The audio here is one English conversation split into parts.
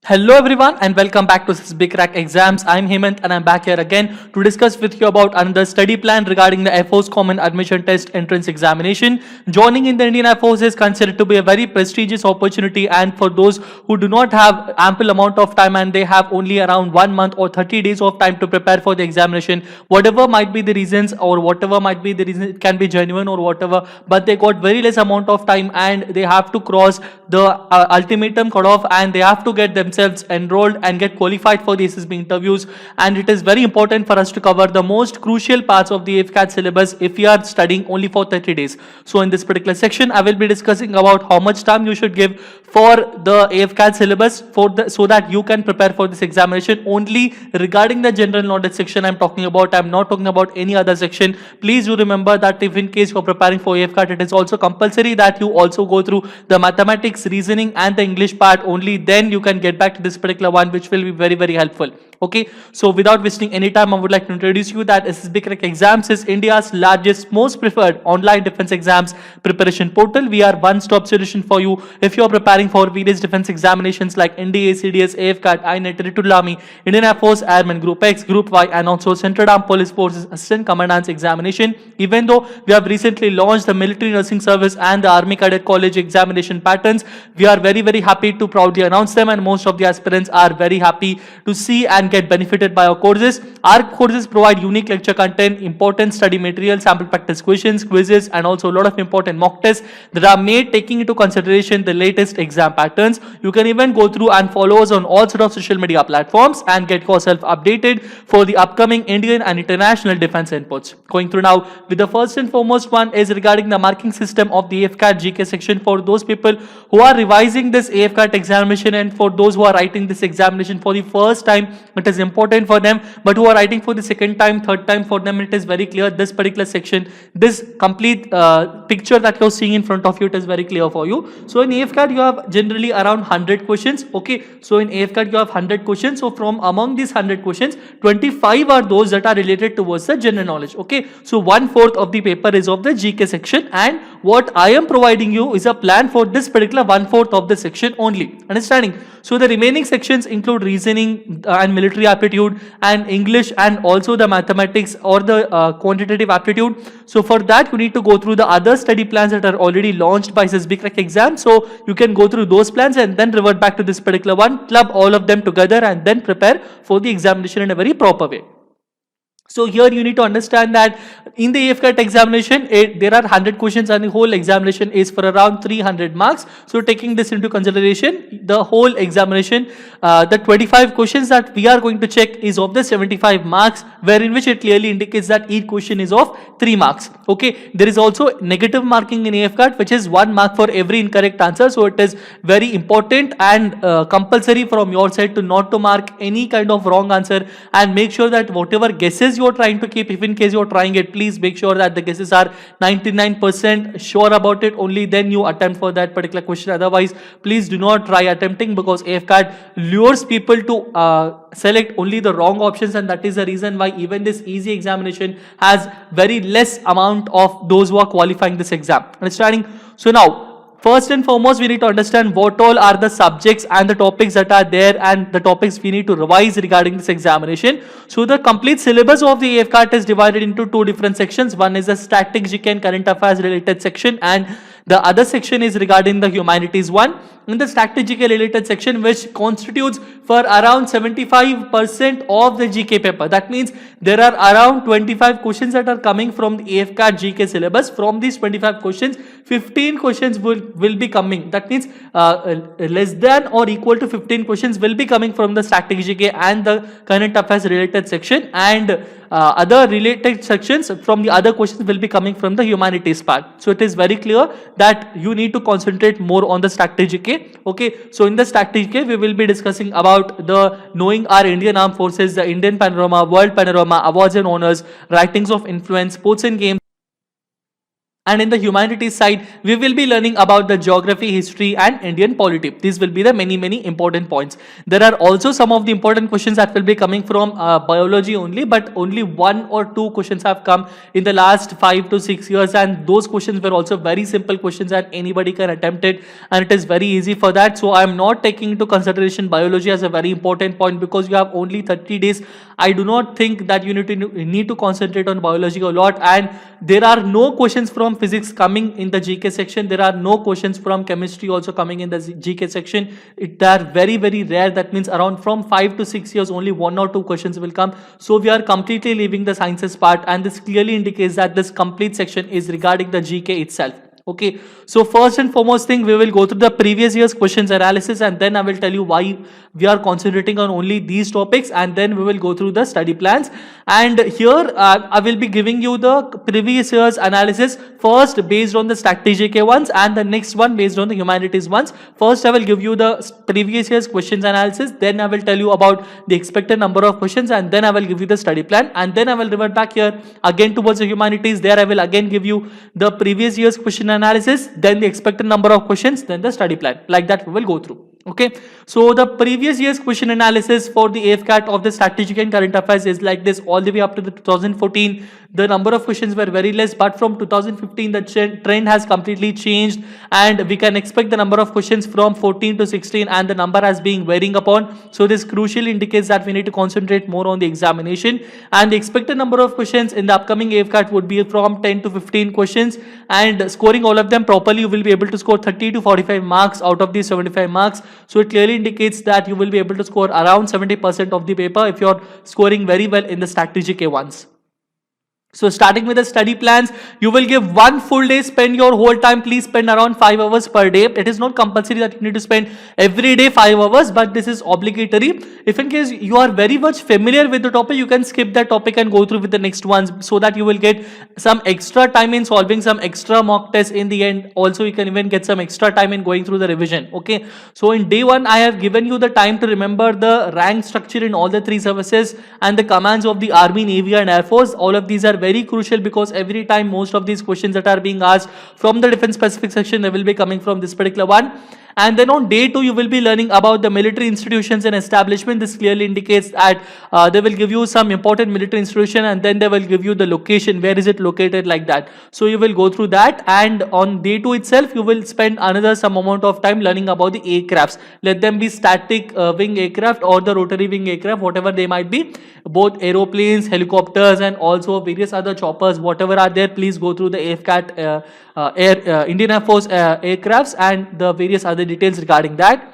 Hello everyone and welcome back to SSB Crack Exams. I'm Hemant and I'm back here again to discuss with you about another study plan regarding the Air Force Common Admission Test entrance examination. Joining in the Indian Air Force is considered to be a very prestigious opportunity, and for those who do not have ample amount of time and they have only around 1 month or 30 days of time to prepare for the examination, whatever might be the reasons or whatever might be the reason, it can be genuine or whatever, but they got very less amount of time and they have to cross the ultimatum cutoff and they have to get themselves enrolled and get qualified for the SSB interviews. And it is very important for us to cover the most crucial parts of the AFCAT syllabus if you are studying only for 30 days. So in this particular section, I will be discussing about how much time you should give for the AFCAT syllabus so that you can prepare for this examination. Only regarding the general knowledge section I'm talking about. I'm not talking about any other section. Please do remember that if in case you're preparing for AFCAT, it is also compulsory that you also go through the mathematics, reasoning and the English part. Only then you can get back to this particular one, which will be very helpful. Okay, so without wasting any time, I would like to introduce you that SSB Crack Exams is India's largest, most preferred online defense exams preparation portal. We are one-stop solution for you if you are preparing for various defense examinations like NDA, CDS, AFCAT, INET, Territorial Army, Indian Air Force, Airman, Group X, Group Y, and also Central Armed Police Forces Assistant Commandant's examination. Even though we have recently launched the Military Nursing Service and the Army Cadet College examination patterns, we are very happy to proudly announce them, and most of the aspirants are very happy to see and get benefited by our courses. Our courses provide unique lecture content, important study material, sample practice questions, quizzes, and also a lot of important mock tests that are made taking into consideration the latest exam patterns. You can even go through and follow us on all sorts of social media platforms and get yourself updated for the upcoming Indian and international defense inputs. Going through now with the first and foremost one is regarding the marking system of the AFCAT GK section. For those people who are revising this AFCAT examination and for those who are writing this examination for the first time, it is important for them, but who are writing for the second time, third time, for them it is very clear. This particular section, this complete picture that you're seeing in front of you, it is very clear for you. So in AFCAT you have generally around 100 questions. Okay, so in AFCAT you have 100 questions. So from among these 100 questions, 25 are those that are related towards the general knowledge. Okay, so 1/4 of the paper is of the GK section, and what I am providing you is a plan for this particular 1/4 of the section only. Understanding? So the remaining sections include reasoning and military aptitude and English and also the mathematics or the quantitative aptitude. So for that you need to go through the other study plans that are already launched by SSB Crack Exam. So you can go through those plans and then revert back to this particular one, club all of them together and then prepare for the examination in a very proper way. So here you need to understand that in the AFCAT examination, there are 100 questions and the whole examination is for around 300 marks. So taking this into consideration, the whole examination, the 25 questions that we are going to check is of the 75 marks, wherein which it clearly indicates that each question is of 3 marks. Okay, there is also negative marking in AFCAT, which is 1 mark for every incorrect answer. So it is very important and compulsory from your side to not to mark any kind of wrong answer, and make sure that whatever guesses you are trying to keep, if in case you are trying it, please make sure that the guesses are 99% sure about it. Only then you attempt for that particular question. Otherwise, please do not try attempting, because AFCAT lures people to select only the wrong options, and that is the reason why even this easy examination has very less amount of those who are qualifying this exam. Understanding? So now, first and foremost, we need to understand what all are the subjects and the topics that are there and the topics we need to revise regarding this examination. So the complete syllabus of the AFCAT is divided into 2 different sections. One is the static GK and current affairs related section, and the other section is regarding the humanities one. In the static GK related section, which constitutes for around 75% of the GK paper. That means there are around 25 questions that are coming from the AFCAT GK syllabus. From these 25 questions, 15 questions will be coming. That means less than or equal to 15 questions will be coming from the static GK and the current affairs related section, and other related sections from the other questions will be coming from the humanities part. So it is very clear that you need to concentrate more on the static GK. Okay, so in the static GK we will be discussing about the knowing our Indian Armed Forces, the Indian panorama, world panorama, awards and honors, writings of influence, sports and games, And in the humanities side, we will be learning about the geography, history, and Indian polity. These will be the many important points. There are also some of the important questions that will be coming from biology only, but only 1 or 2 questions have come in the last 5 to 6 years, and those questions were also very simple questions and anybody can attempt it, and it is very easy for that. So I am not taking into consideration biology as a very important point because you have only 30 days. I do not think that you need to concentrate on biology a lot, and there are no questions from physics coming in the GK section. There are no questions from chemistry also coming in the GK section. They are very rare. That means around from 5 to 6 years, only 1 or 2 questions will come. So we are completely leaving the sciences part, and this clearly indicates that this complete section is regarding the GK itself. Okay, so first and foremost thing, we will go through the previous year's questions analysis, and then I will tell you why we are concentrating on only these topics, and then we will go through the study plans. And here I will be giving you the previous year's analysis first based on the strategic ones, and the next one based on the humanities ones. First I will give you the previous year's questions analysis, then I will tell you about the expected number of questions, and then I will give you the study plan, and then I will revert back here again towards the humanities. There I will again give you the previous year's question analysis, then the expected number of questions, then the study plan. Like that we will go through. Okay, so the previous year's question analysis for the AFCAT of the strategic and current affairs is like this. All the way up to the 2014, the number of questions were very less, but from 2015 the trend has completely changed, and we can expect the number of questions from 14 to 16, and the number has been varying upon. So this crucially indicates that we need to concentrate more on the examination, and the expected number of questions in the upcoming AFCAT would be from 10 to 15 questions, and scoring all of them properly, you will be able to score 30 to 45 marks out of these 75 marks. So it clearly indicates that you will be able to score around 70% of the paper if you are scoring very well in the strategic A1s. So starting with the study plans, you will give 1 full day, spend your whole time. Please spend around 5 hours per day. It is not compulsory that you need to spend every day 5 hours, but this is obligatory. If in case you are very much familiar with the topic, you can skip that topic and go through with the next ones, so that you will get some extra time in solving some extra mock tests in the end. Also, you can even get some extra time in going through the revision. Okay, so in day 1, I have given you the time to remember the rank structure in all the 3 services and the commands of the Army, Navy and Air Force. All of these are very crucial because every time most of these questions that are being asked from the defense specific section, they will be coming from this particular one. And then on day 2, you will be learning about the military institutions and establishment. This clearly indicates that they will give you some important military institution, and then they will give you the location, where is it located, like that. So you will go through that, and on day 2 itself, you will spend another some amount of time learning about the aircrafts. Let them be static wing aircraft or the rotary wing aircraft, whatever they might be, both aeroplanes, helicopters, and also various other choppers, whatever are there. Please go through the AFCAT Indian Air Force aircrafts and the various other details regarding that.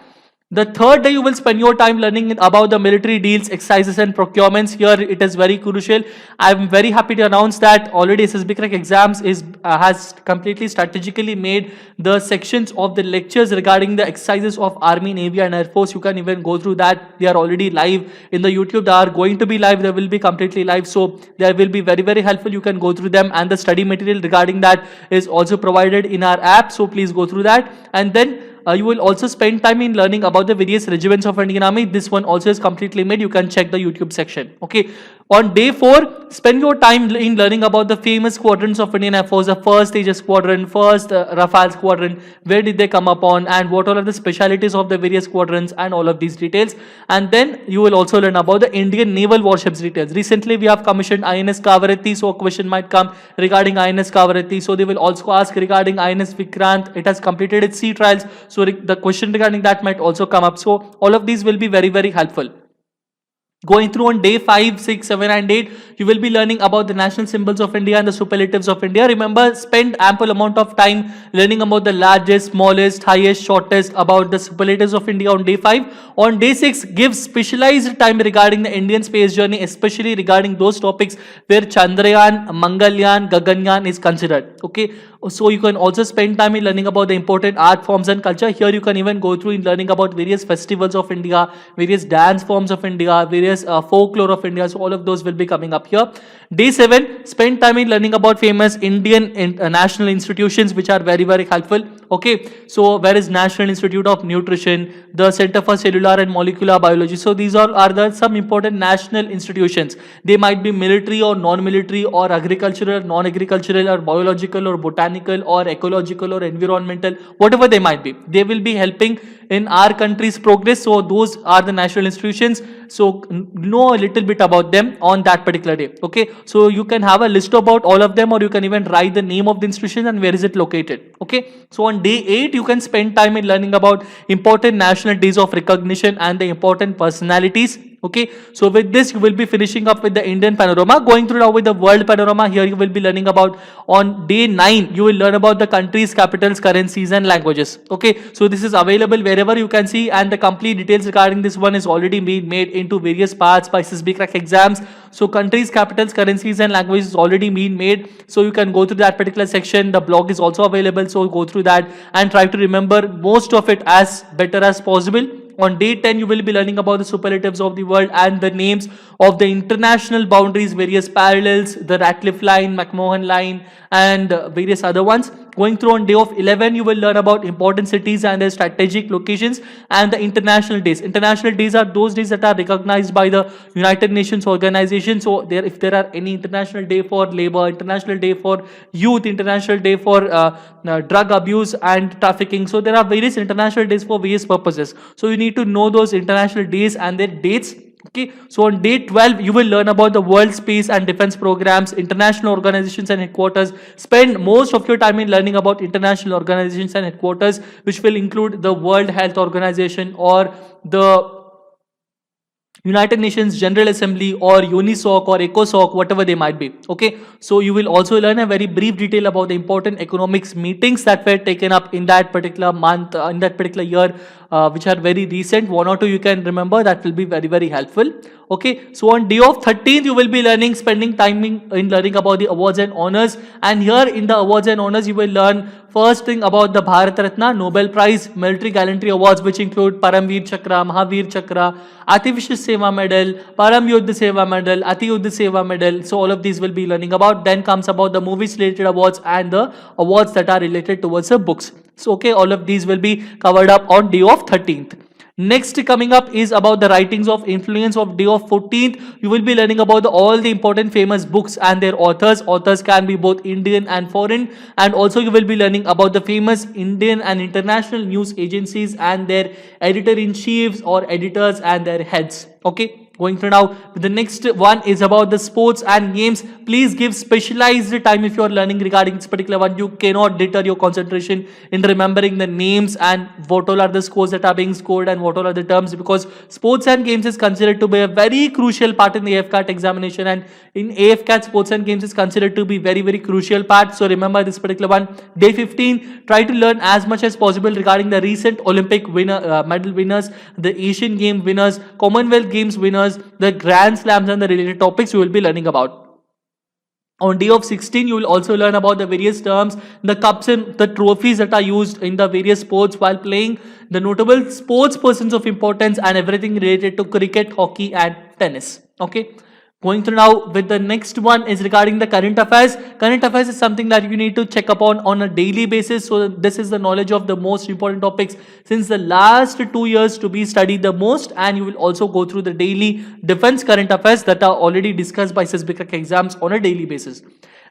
The third day, you will spend your time learning about the military deals, exercises and procurements. Here it is very crucial. I am very happy to announce that already SSB Crack Exams has completely strategically made the sections of the lectures regarding the exercises of Army, Navy and Air Force. You can even go through that. They are already live in the YouTube. They are going to be live. They will be completely live. So they will be very helpful. You can go through them, and the study material regarding that is also provided in our app. So please go through that. And then you will also spend time in learning about the various regiments of Indian Army. This one also is completely made. You can check the YouTube section. Okay. On day 4, spend your time in learning about the famous squadrons of Indian Air Force, the 1st Tejas Squadron, 1st Rafale Squadron, where did they come upon, and what all are the specialities of the various squadrons, and all of these details. And then you will also learn about the Indian naval warships details. Recently, we have commissioned INS Kavaratti, so a question might come regarding INS Kavaratti. So they will also ask regarding INS Vikrant. It has completed its sea trials, so the question regarding that might also come up. So all of these will be very helpful. Going through on day 5, 6, 7 and 8, you will be learning about the national symbols of India and the superlatives of India. Remember, spend ample amount of time learning about the largest, smallest, highest, shortest, about the superlatives of India on day 5. On day 6, give specialized time regarding the Indian space journey, especially regarding those topics where Chandrayaan, Mangalyaan, Gaganyaan is considered. Okay. So you can also spend time in learning about the important art forms and culture. Here you can even go through in learning about various festivals of India, various dance forms of India, various folklore of India. So all of those will be coming up here. Day 7, spend time in learning about famous Indian national institutions, which are very helpful. Okay, so where is National Institute of Nutrition, the Center for Cellular and Molecular Biology. So these all are the some important national institutions. They might be military or non-military or agricultural, non-agricultural or biological or botanical or ecological or environmental, whatever they might be. They will be helping in our country's progress. So those are the national institutions. So know a little bit about them on that particular day. Okay, so you can have a list about all of them, or you can even write the name of the institution and where is it located. Okay, so on day 8 you can spend time in learning about important national days of recognition and the important personalities. Okay, so with this you will be finishing up with the Indian panorama, going through now with the world panorama. Here you will be learning about, on day 9 you will learn about the countries, capitals, currencies and languages. Okay, so this is available wherever you can see, and the complete details regarding this one is already been made into various parts by SISB crack exams. So countries, capitals, currencies and languages is already been made, so you can go through that particular section. The blog is also available, so go through that and try to remember most of it as better as possible. On day 10 you will be learning about the superlatives of the world and the names of the international boundaries, various parallels, the Ratcliffe line, McMahon line and various other ones. Going through on day of 11 you will learn about important cities and their strategic locations and the international days. International days are those days that are recognized by the United Nations organization. So if there are any international day for labor, international day for youth, international day for drug abuse and trafficking, so there are various international days for various purposes. So you need to know those international days and their dates. Okay, so on day 12 you will learn about the world space and defense programs, international organizations and headquarters. Spend most of your time in learning about international organizations and headquarters, which will include the World Health Organization or the United Nations General Assembly or UNISOC or ECOSOC, whatever they might be. Okay, so you will also learn a very brief detail about the important economics meetings that were taken up in that particular month, in that particular year, which are very recent. One or two you can remember, that will be very, very helpful. Okay, so on day of 13th you will be spending time in learning about the awards and honors. And here in the awards and honors you will learn first thing about the Bharat Ratna, Nobel Prize, Military Gallantry Awards, which include Paramveer Chakra, Mahavir Chakra, Ati Vishis Seva Medal, Param Yuddha Seva Medal, Ati Yuddha Seva Medal. So all of these will be learning about. Then comes about the movies related awards and the awards that are related towards the books. So okay, all of these will be covered up on day of 13th. Next coming up is about the writings of influence of day of 14th. You will be learning about all the important famous books and their authors. Authors can be both Indian and foreign. And also you will be learning about the famous Indian and international news agencies and their editor-in-chiefs or editors and their heads. Okay. Going through now, the next one is about the sports and games. Please give specialized time if you are learning regarding this particular one. You cannot deter your concentration in remembering the names and what all are the scores that are being scored and what all are the terms, because sports and games is considered to be a very crucial part in the AFCAT examination, and in AFCAT sports and games is considered to be very, very crucial part. So remember this particular one. Day 15, try to learn as much as possible regarding the recent Olympic medal winners, the Asian game winners, Commonwealth Games winners, the Grand Slams and the related topics you will be learning about. On day of 16, you will also learn about the various terms, the cups and the trophies that are used in the various sports while playing, the notable sports persons of importance and everything related to cricket, hockey and tennis. Okay. Going through now with the next one is regarding the current affairs. Current affairs is something that you need to check upon on a daily basis. So this is the knowledge of the most important topics since the last 2 years to be studied the most, and you will also go through the daily defense current affairs that are already discussed by SISB crack exams on a daily basis.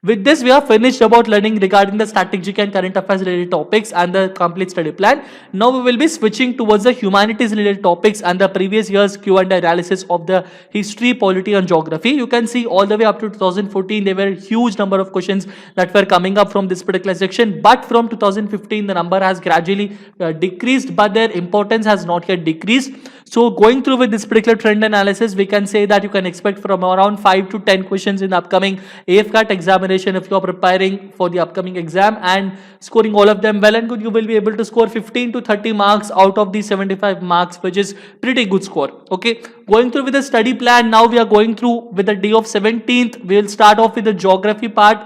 With this, we are finished about learning regarding the strategic and current affairs related topics and the complete study plan. Now we will be switching towards the humanities related topics and the previous year's Q&A analysis of the history, polity and geography. You can see all the way up to 2014, there were a huge number of questions that were coming up from this particular section. But from 2015, the number has gradually decreased, but their importance has not yet decreased. So going through with this particular trend analysis, we can say that you can expect from around 5 to 10 questions in the upcoming AFCAT examination if you are preparing for the upcoming exam and scoring all of them well and good. You will be able to score 15 to 30 marks out of the 75 marks, which is pretty good score. Okay, going through with the study plan. Now we are going through with the day of 17th. We will start off with the geography part.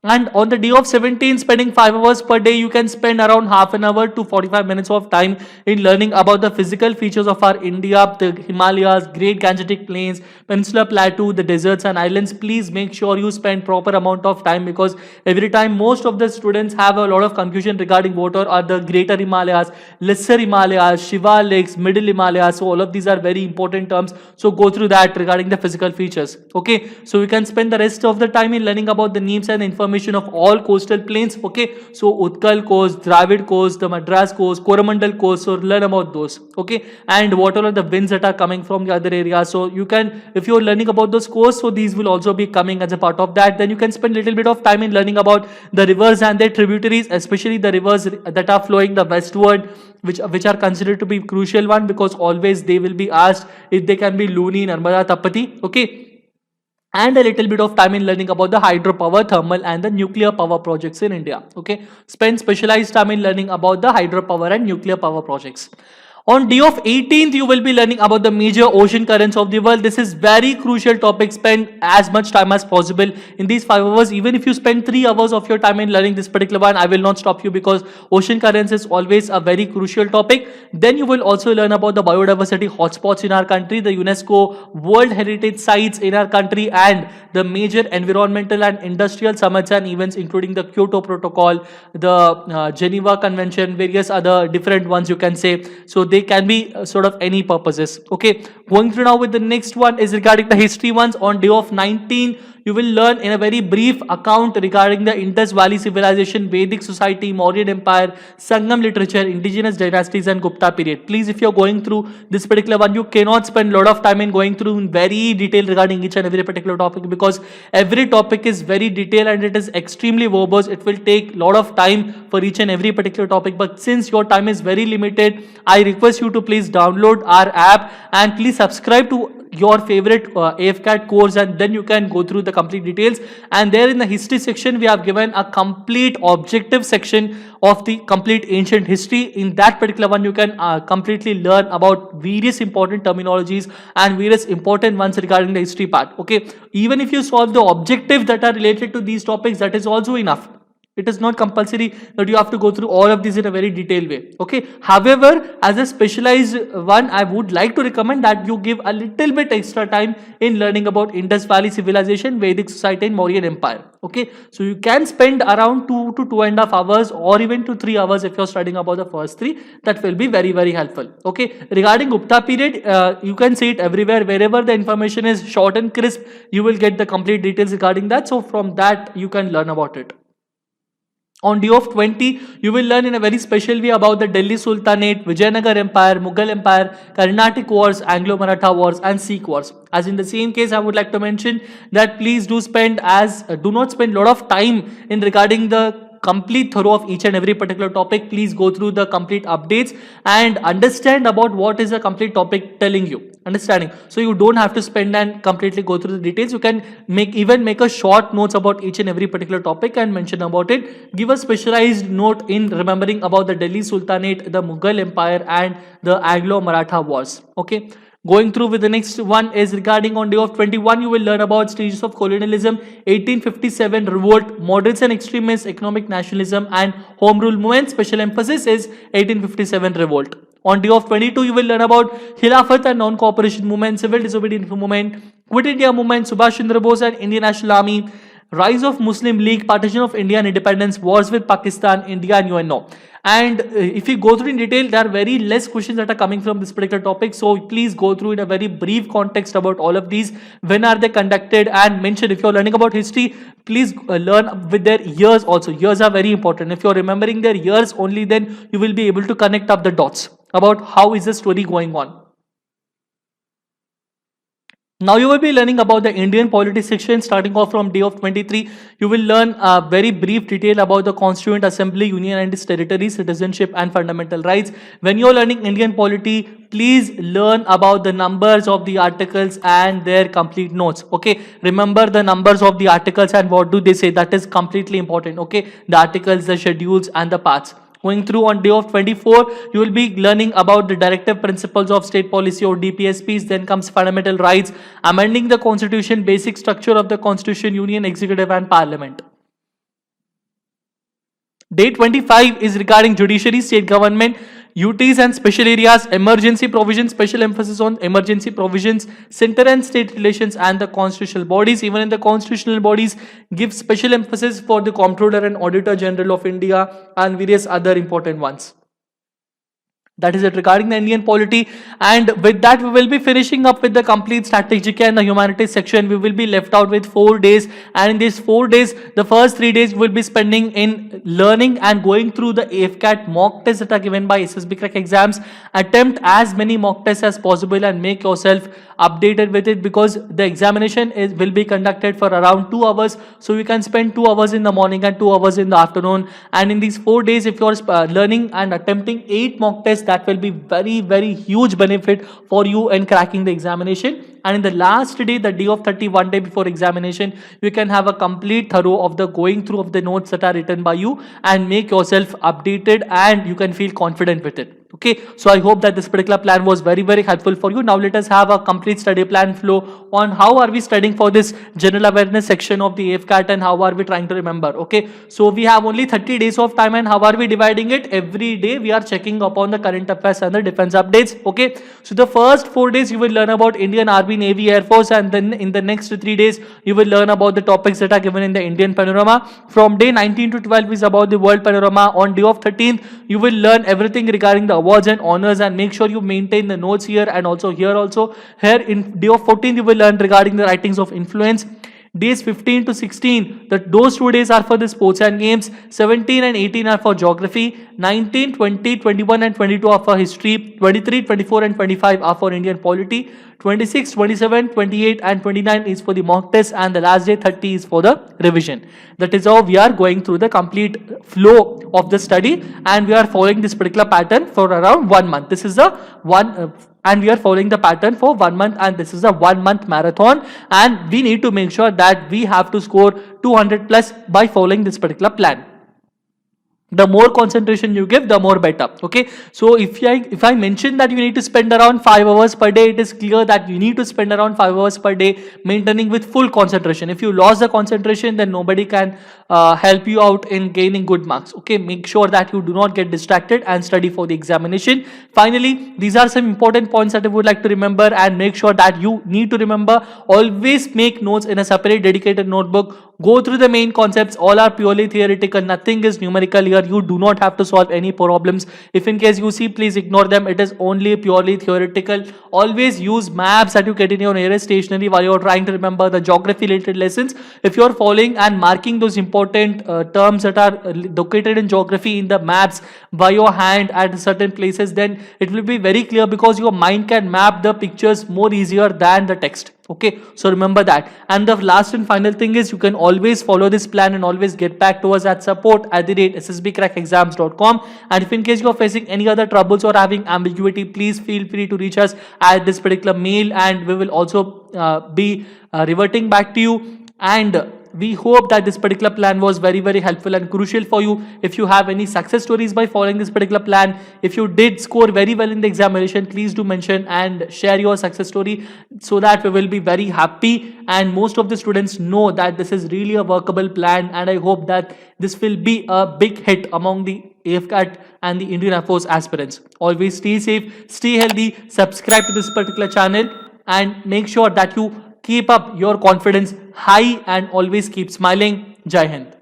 And on the day of 17, spending 5 hours per day, you can spend around half an hour to 45 minutes of time in learning about the physical features of our India, the Himalayas, Great Gangetic Plains, Peninsular Plateau, the deserts and islands. Please make sure you spend proper amount of time, because every time most of the students have a lot of confusion regarding what are the Greater Himalayas, Lesser Himalayas, Shiva Lakes, Middle Himalayas. So all of these are very important terms. So go through that regarding the physical features. Okay, so we can spend the rest of the time in learning about the names and information of all coastal plains. Okay, so Utkal coast, Dravid coast, the Madras coast, Coromandel coast, so learn about those. Okay, and what are the winds that are coming from the other areas. So you can, if you're learning about those coasts, so these will also be coming as a part of that. Then you can spend a little bit of time in learning about the rivers and their tributaries, especially the rivers that are flowing the westward, which are considered to be crucial one, because always they will be asked if they can be Luni, Narmada, Tapati. Okay, and a little bit of time in learning about the hydropower, thermal and the nuclear power projects in India. Okay, spend specialized time in learning about the hydropower and nuclear power projects. On day of 18th, you will be learning about the major ocean currents of the world. This is very crucial topic. Spend as much time as possible in these 5 hours. Even if you spend 3 hours of your time in learning this particular one, I will not stop you, because ocean currents is always a very crucial topic. Then you will also learn about the biodiversity hotspots in our country, the UNESCO World Heritage Sites in our country, and the major environmental and industrial summits and events, including the Kyoto Protocol, the Geneva Convention, various other different ones you can say. So they can be sort of any purposes. Okay, going through now with the next one is regarding the history ones. On day of 19, you will learn in a very brief account regarding the Indus Valley Civilization, Vedic Society, Mauryan Empire, Sangam literature, indigenous dynasties and Gupta period. Please, if you're going through this particular one, you cannot spend a lot of time in going through in very detail regarding each and every particular topic, because every topic is very detailed and it is extremely verbose. It will take a lot of time for each and every particular topic, but since your time is very limited, I request you to please download our app and please subscribe to your favorite AFCAT course, and then you can go through the complete details. And there in the history section, we have given a complete objective section of the complete ancient history. In that particular one, you can completely learn about various important terminologies and various important ones regarding the history part. Okay, even if you solve the objectives that are related to these topics, that is also enough. It is not compulsory that you have to go through all of these in a very detailed way. Okay. However, as a specialized one, I would like to recommend that you give a little bit extra time in learning about Indus Valley Civilization, Vedic Society and Mauryan Empire. Okay. So you can spend around 2 to 2.5 hours or even to 3 hours if you're studying about the first 3. That will be very, very helpful. Okay. Regarding Gupta period, you can see it everywhere. Wherever the information is short and crisp, you will get the complete details regarding that. So from that, you can learn about it. On day of 20, you will learn in a very special way about the Delhi Sultanate, Vijayanagar Empire, Mughal Empire, Carnatic Wars, Anglo-Maratha Wars and Sikh Wars. As in the same case, I would like to mention that please do not spend a lot of time in regarding the complete thorough of each and every particular topic. Please go through the complete updates and understand about what is the complete topic telling you. Understanding. So you don't have to spend and completely go through the details. You can make a short notes about each and every particular topic and mention about it. Give a specialized note in remembering about the Delhi Sultanate, the Mughal Empire and the Anglo-Maratha Wars. Okay. Going through with the next one is regarding on day of 21, you will learn about stages of colonialism, 1857 revolt, moderates and extremists, economic nationalism and home rule movement. Special emphasis is 1857 revolt. On day of 22, you will learn about Khilafat and non-cooperation movement, civil disobedience movement, Quit India movement, Subhash Chandra Bose and Indian National Army, rise of Muslim League, partition of India and independence, wars with Pakistan, India and UNO. And if you go through in detail, there are very less questions that are coming from this particular topic. So please go through in a very brief context about all of these. When are they conducted and mention. If you're learning about history, please learn with their years also. Years are very important. If you're remembering their years only, then you will be able to connect up the dots about how is the story going on. Now you will be learning about the Indian polity section starting off from day of 23. You will learn a very brief detail about the Constituent Assembly, Union and its territory, citizenship and fundamental rights. When you are learning Indian polity, please learn about the numbers of the articles and their complete notes. Okay, remember the numbers of the articles and what do they say. That is completely important. Okay, the articles, the schedules and the parts. Going through on day of 24, you will be learning about the directive principles of state policy or DPSPs. Then comes fundamental rights, amending the constitution, basic structure of the constitution, union, executive and parliament. Day 25 is regarding judiciary, state government, UTs and special areas, emergency provisions, special emphasis on emergency provisions, center and state relations, and the constitutional bodies. Even in the constitutional bodies, give special emphasis for the Comptroller and Auditor General of India and various other important ones. That is it regarding the Indian polity. And with that, we will be finishing up with the complete strategic and the humanities section. We will be left out with 4 days. And in these 4 days, the first 3 days we will be spending in learning and going through the AFCAT mock tests that are given by SSB Crack exams. Attempt as many mock tests as possible and make yourself updated with it, because the examination will be conducted for around 2 hours. So you can spend 2 hours in the morning and 2 hours in the afternoon. And in these 4 days, if you are learning and attempting 8 mock tests, that will be very huge benefit for you in cracking the examination. And in the last day, the day of 31 day before examination, you can have a complete thorough of the going through of the notes that are written by you and make yourself updated, and you can feel confident with it. Okay, so I hope that this particular plan was very helpful for you. Now let us have a complete study plan flow on how are we studying for this general awareness section of the AFCAT and how are we trying to remember. Okay, so we have only 30 days of time, and how are we dividing it? Every day we are checking upon the current affairs and the defense updates. Okay, so the first 4 days you will learn about Indian Army, Navy, Air Force, and then in the next 3 days you will learn about the topics that are given in the Indian panorama. From day 19 to 12 is about the world panorama. On day of 13th you will learn everything regarding the awards and honors, and make sure you maintain the notes here and also here. Here in day of 14th you will learn regarding the writings of influence. Days 15 to 16, those 2 days are for the sports and games. 17 and 18 are for geography. 19, 20, 21 and 22 are for history. 23, 24 and 25 are for Indian polity. 26, 27, 28 and 29 is for the mock test, and the last day 30 is for the revision. That is how we are going through the complete flow of the study, and we are following this particular pattern for around 1 month. This is the and we are following the pattern for 1 month, and this is a 1 month marathon, and we need to make sure that we have to score 200 plus by following this particular plan. The more concentration you give, the more better. Okay, so if I mention that you need to spend around 5 hours per day, it is clear that you need to spend around 5 hours per day maintaining with full concentration. If you lost the concentration, then nobody can help you out in gaining good marks. Okay, make sure that you do not get distracted and study for the examination. Finally, these are some important points that I would like to remember, and make sure that you need to remember. Always make notes in a separate dedicated notebook. Go through the main concepts. All are purely theoretical. Nothing is numerical here. You do not have to solve any problems. If in case you see, please ignore them. It is only purely theoretical. Always use maps that you get in your nearest stationery while you are trying to remember the geography related lessons. If you are following and marking those important terms that are located in geography in the maps by your hand at certain places, then it will be very clear, because your mind can map the pictures more easier than the text. Okay, so remember that. And the last and final thing is, you can always follow this plan and always get back to us at support@ssbcrackexams.com. And if in case you are facing any other troubles or having ambiguity, please feel free to reach us at this particular mail, and we will also be reverting back to you. And we hope that this particular plan was very helpful and crucial for you. If you have any success stories by following this particular plan, if you did score very well in the examination, please do mention and share your success story, so that we will be very happy, and most of the students know that this is really a workable plan. And I hope that this will be a big hit among the AFCAT and the Indian Air Force aspirants. Always stay safe, stay healthy, subscribe to this particular channel, and make sure that you keep up your confidence high and always keep smiling. Jai Hind.